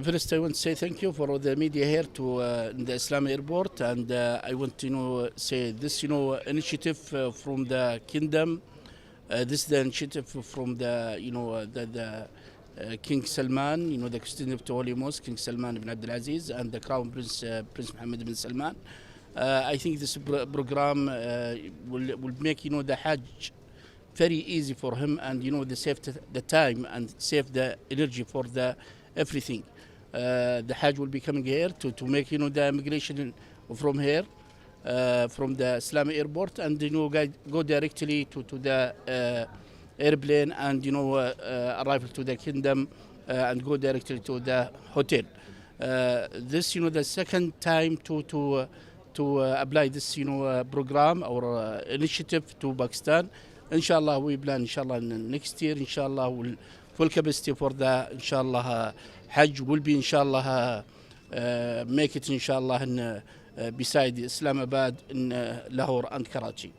First, I want to say thank you for all the media here to the Islam Airport, and I want to say this initiative from the kingdom. This is the initiative from the the King Salman, the custodian of the Holy Mosque, King Salman ibn Abdulaziz, and the Crown Prince Prince Mohammed bin Salman. I think this program will make the Hajj very easy for him, and they save the time and save the energy for the everything. The Hajj will be coming here to make the immigration from here, from the Islam Airport, and go directly to the airplane, and arrival to the kingdom, and go directly to the hotel. This the second time to apply this program or initiative to Pakistan. Inshallah, we plan next year inshallah will full capacity for the inshallah Hajj will be inshallah make it inshallah in beside Islamabad in Lahore and Karachi.